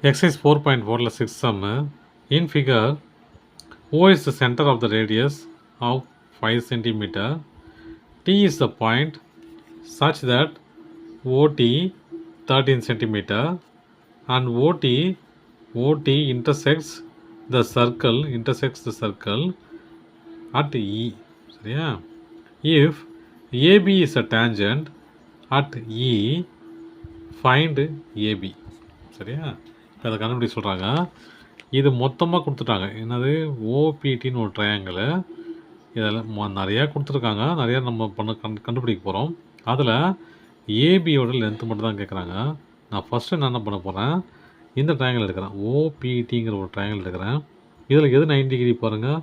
Exercise 4.4 6 sum. In figure, O is the center of the radius of 5 centimeter. T is the point such that OT 13 centimeter and OT intersects the circle at E. சரியா? If AB is a tangent at E, find AB. சரியா? இப்போ அதை கண்டுபிடி சொல்கிறாங்க. இது மொத்தமாக கொடுத்துட்டாங்க. என்னது ஓபிடின்னு ஒரு ட்ரையாங்கிள். இதெல்லாம் நிறையா கொடுத்துருக்காங்க. நிறையா நம்ம கண்டுபிடிக்க போகிறோம். அதில் ஏபியோட லென்த்து மட்டும் தான் கேட்குறாங்க. நான் ஃபஸ்ட்டு நான் என்ன பண்ண போகிறேன், இந்த ட்ரையாங்கிள் எடுக்கிறேன். ஓபிடிங்கிற ஒரு ட்ரையாங்கிள் எடுக்கிறேன். இதில் எது 90 டிகிரி பாருங்கள்,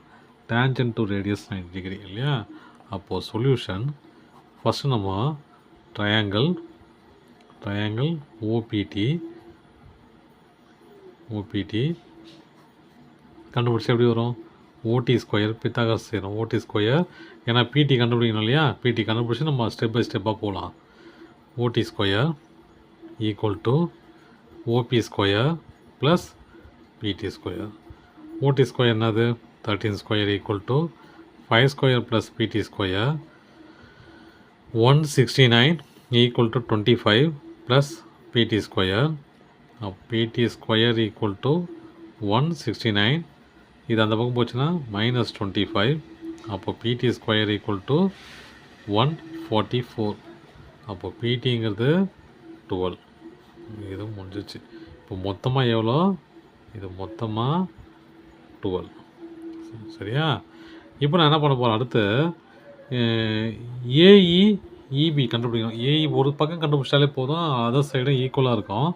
டேஞ்சன்ட் டு ரேடியஸ் 90 டிகிரி இல்லையா? அப்போது சொல்யூஷன் ஃபஸ்ட்டு நம்ம ட்ரையாங்கிள் ஓபிடி கண்டுபிடிச்சி எப்படி வரும், ஓடி ஸ்கொயர் பித்தாகரஸ் செய்யணும். ஓடி ஸ்கொயர் ஏன்னா பிடி கண்டுபிடிக்கணும் இல்லையா? பிடி கண்டுபிடிச்சி நம்ம ஸ்டெப் பை ஸ்டெப்பாக போகலாம். OD square equal to OB square plus BD square. OD square என்னது 13 square equal to 5 square plus BD square 169 equal to 25 plus BD square. BD square equal to 169. இது அந்த பக்கம் போச்சுன்னா -25. அப்போ பிடி ஸ்கொயர் ஈக்குவல் டு 144. அப்போ பிடிங்கிறது 12. இது முடிஞ்சிச்சு. இப்போ மொத்தமாக எவ்வளோ, இது மொத்தமாக 12. சரியா? இப்போ நான் என்ன பண்ண போகிறேன், அடுத்து ஏஇஇபி கண்டுபிடிக்கணும். ஏஇ ஒரு பக்கம் கண்டுபிடிச்சாலே போதும், அதர் சைடும் ஈக்குவலாக இருக்கும்.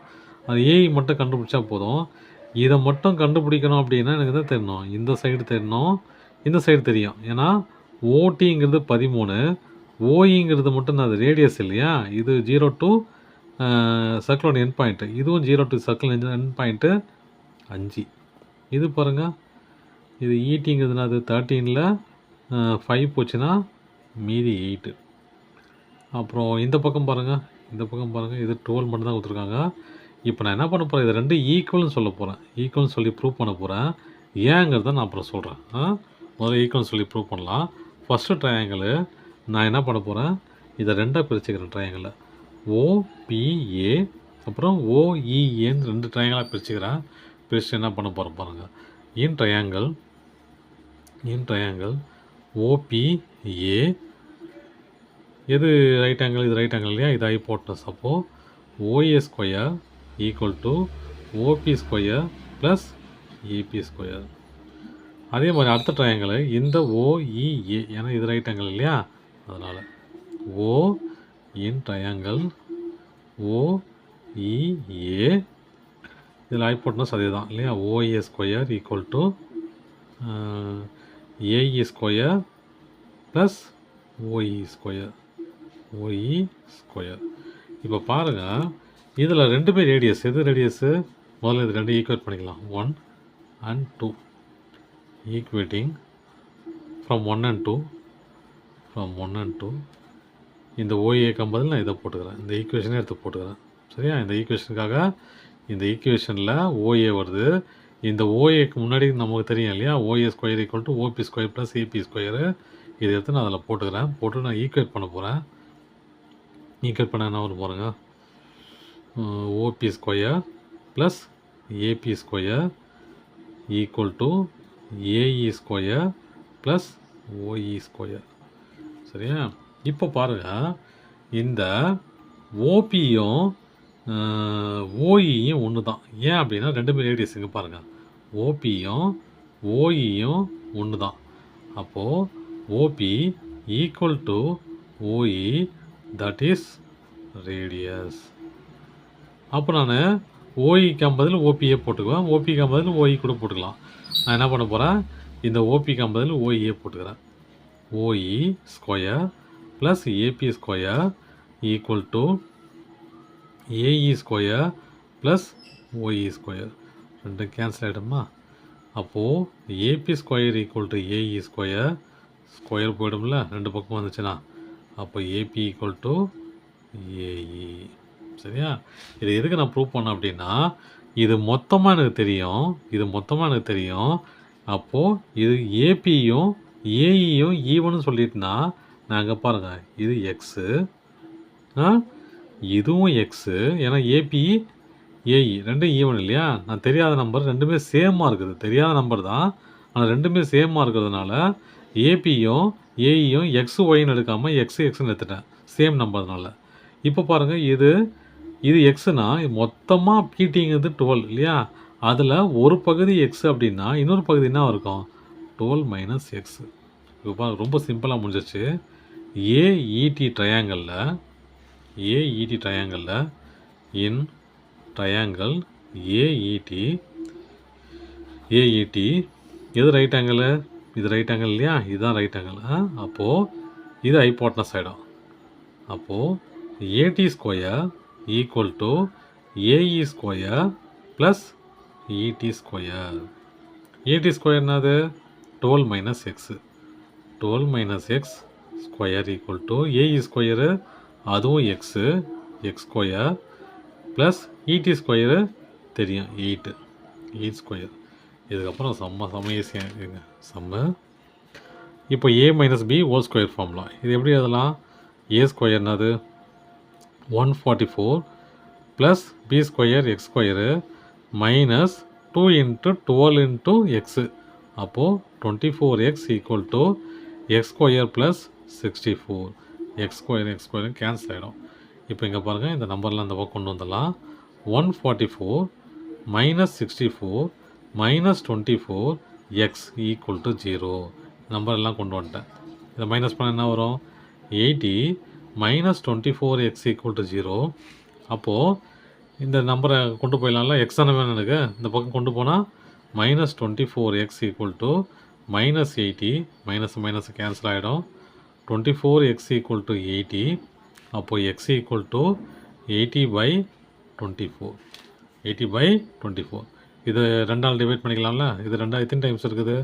அது ஏஇ மட்டும் கண்டுபிடிச்சா போதும். இதை மட்டும் கண்டுபிடிக்கணும் அப்படின்னா எனக்கு தான் தெரியணும், இந்த சைடு தெரியணும், இந்த சைடு தெரியும். ஏன்னா ஓடிங்கிறது 13, ஓஇங்கிறது மட்டும் அது ரேடியஸ் இல்லையா? இது 0 டு சர்க்கிளோட எண்ட் பாயிண்ட்டு, இதுவும் 0 டு சர்க்கிள் எண்ட் பாயிண்ட்டு 5. இது பாருங்கள், இது ஈட்டிங்கிறதுனா அது 13ல் 5 போச்சுன்னா மீதி 8. அப்புறம் இந்த பக்கம் பாருங்கள், இது 12 மட்டும் தான் கொடுத்துருக்காங்க. இப்போ நான் என்ன பண்ண போகிறேன், இது ரெண்டு ஈக்குவல்னு சொல்ல போகிறேன். ஈக்குவல்னு சொல்லி ப்ரூவ் பண்ண போகிறேன். ஏங்கிறத நான் அப்புறம் சொல்கிறேன். முதல்ல ஈக்குவல்னு சொல்லி ப்ரூவ் பண்ணலாம். ஃபஸ்ட்டு ட்ரையாங்கிள் நான் என்ன பண்ண போகிறேன், இதை ரெண்டாக பிரிச்சுக்கிறேன். ட்ரையாங்கிள் ஓபிஏ அப்புறம் ஓஇஏன்னு 2 ட்ரையாங்கிளாக பிரிச்சுக்கிறேன். பிரித்து என்ன பண்ண போகிறேன் பாருங்கள். இன் ட்ரையாங்கிள் ஓபிஏ எது ரைட் ஆங்கிள், இது ரைட் ஆங்கிள் இல்லையா? இது ஹைபோட்டனஸ். அப்போது OA square equal to OB square plus AB square. அதே மாதிரி அடுத்த ட்ரையாங்கிள் இந்த ஓஇஏ, ஏன்னா இது ரைட் ஆங்கிள் இல்லையா? அதனால் ஓ இன் ட்ரையாங்கிள் ஓஇஏ, இதில் ஹைபோட்டனஸ் அதே தான் இல்லையா? OA square equal to AE square plus OE square. இப்போ பாருங்கள், இதில் 2 ரேடியஸ். எது ரேடியஸு? முதல்ல இது 2 ஈக்குவேட் பண்ணிக்கலாம். 1 and 2 ஈக்குவேட்டிங் ஃப்ரம் 1 and 2. இந்த ஓஏக்கு பதில் நான் இதை போட்டுக்கிறேன், இந்த ஈக்குவேஷனே எடுத்து போட்டுக்கிறேன். சரியா? இந்த ஈக்குவேஷனுக்காக இந்த ஈக்குவேஷனில் ஓஏ வருது. இந்த ஓஏக்கு முன்னாடி நமக்கு தெரியும் இல்லையா? OA square equal to OB square plus AB square. இதை எடுத்து நான் அதில் போட்டுக்கிறேன். போட்டு நான் ஈக்குவேட் பண்ண போகிறேன். ஈக்குவேட் பண்ண என்ன வரும் பாருங்க, OB square plus AB square equal to AE square plus OE square. சரியா? இப்போ பாருங்கள், இந்த ஓபியும் ஓஇயும் ஒன்று தான். ஏன் அப்படின்னா 2 ரேடியஸ். இங்கே பாருங்கள், ஓபியும் ஓஇயும் ஒன்று தான். அப்போது OB equal to OE, that is radius. அப்போ நான் ஓஇக்கு பதில் ஓபிஏ போட்டுக்குவேன், ஓபிக்கு பதில் ஓஇ கூட போட்டுக்கலாம். நான் என்ன பண்ண போகிறேன், இந்த ஓபிக்கு பதில் ஓஇஏ போட்டுக்கிறேன். OE square plus AB square equal to AE square plus OE square. 2 cancel ஆகிடுமா? அப்போது AB square equal to AE square போய்டும்ல, 2 பக்கம் வந்துச்சுன்னா. அப்போ ஏபி ஈக்குவல் டு ஏஇ. சரியா? இது எதுக்கு நான் ப்ரூவ் பண்ணேன் அப்படின்னா, இது மொத்தமாக எனக்கு தெரியும். அப்போது இது ஏபியும் ஏஇயும் ஈவன்னு சொல்லிட்டுனா நான் இங்கே பாருங்கள், இது எக்ஸு, இதுவும் எக்ஸு. ஏன்னா ஏபி ஏஇ ரெண்டும் ஈவன் இல்லையா? நான் தெரியாத நம்பர் ரெண்டுமே சேமாக இருக்குது. தெரியாத நம்பர் தான், ஆனால் ரெண்டுமே சேமாக இருக்கிறதுனால ஏபியும் ஏஇயும் எக்ஸ் ஒய்ன்னு எடுக்காமல் எக்ஸ்ன்னு எடுத்துட்டேன், சேம் நம்பர்னால. இப்போ பாருங்கள், இது எக்ஸுனா மொத்தமாக பிடிங்கிறது 12 இல்லையா? அதில் ஒரு பகுதி எக்ஸ் அப்படின்னா இன்னொரு பகுதி என்ன இருக்கும்? 12 மைனஸ் எக்ஸ். இப்போ ரொம்ப சிம்பிளாக முடிஞ்சிச்சு. ஏஇடி ட்ரையாங்கலில் இன் ட்ரையாங்கிள் ஏஇடி எது ரைட் ஆங்கிள்? இது ரைட் ஆங்கிள் இல்லையா? இதுதான் ரைட் ஆங்கிள். அப்போது இது ஹைபோட்டனஸ் ஆகிடும். அப்போது AD square equal to AE square plus ED square. AD square என்னது? 12 minus X. 12 minus X square equal to AE square, அதுவும் X, X square plus ED square தெரியும், 8 square. இதுக்கப்புறம் செம்ம ஈஸியாக இருக்குங்க செம்ம. இப்போ A minus B whole square formula. இது எப்படி எழுதலாம்? ஏ ஸ்கொயர்னது 144 plus B square x square minus 2 into 12 into x. அப்போது 24x equal to x square plus 64. X square cancel ஆகிடும். இப்போ இங்கே பாருங்கள், இந்த நம்பர்லாம் இந்த பக்கம் கொண்டு வந்துடலாம். 144 minus 64 minus 24 X equal to 0. Number எல்லாம் கொண்டு வந்துட்டேன். இதை மைனஸ் பண்ண என்ன வரும்? 80 மைனஸ் 24 எக்ஸ் ஈக்குவல் டு 0. அப்போது இந்த நம்பரை கொண்டு போயிடலாம்ல, எக்ஸ் தானே வேணும் எனக்கு. இந்த பக்கம் கொண்டு போனால் minus 24 X equal to minus 80, minus cancel ஆகிடும். 24 எக்ஸ் ஈக்குவல் டு 80. அப்போது எக்ஸ் ஈக்குவல் டு 80/24. 80/24. இது ரெண்டால் டிவைட் பண்ணிக்கலாம்ல. இது எத்தனை டைம்ஸ் இருக்குது?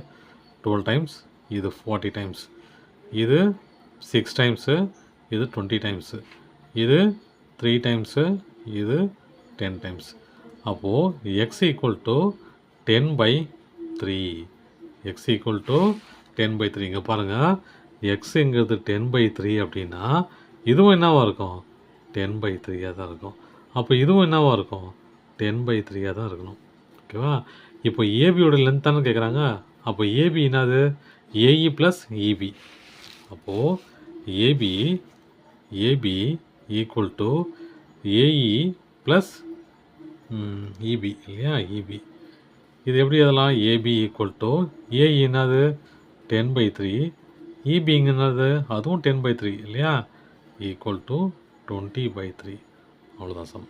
12 டைம்ஸ். இது 40 டைம்ஸ். இது 6 டைம்ஸு. இது 20 டைம்ஸு. இது 3 டைம்ஸு. இது 10 டைம்ஸ். அப்போது X equal to 10/3. X equal to 10/3. இங்கே பாருங்கள், எக்ஸுங்கிறது 10/3 அப்படின்னா இதுவும் என்னவாக இருக்கும்? 10/3 தான் இருக்கும். அப்போ இதுவும் என்னவாக இருக்கும்? 10/3 தான் இருக்கணும். ஓகேவா? இப்போ ஏபியோட லென்த் தானே கேட்குறாங்க. அப்போ ஏபி என்னது? AE plus EB. அப்போது AB equal to AE plus EB இல்லையா? இபி. இது எப்படி அதெல்லாம்? ஏபி ஈக்குவல் டு ஏஇ என்னது? 10/3. இபிங்கிறது அதுவும் 10/3 இல்லையா? Equal to 20/3. அவ்வளோதான் சம்.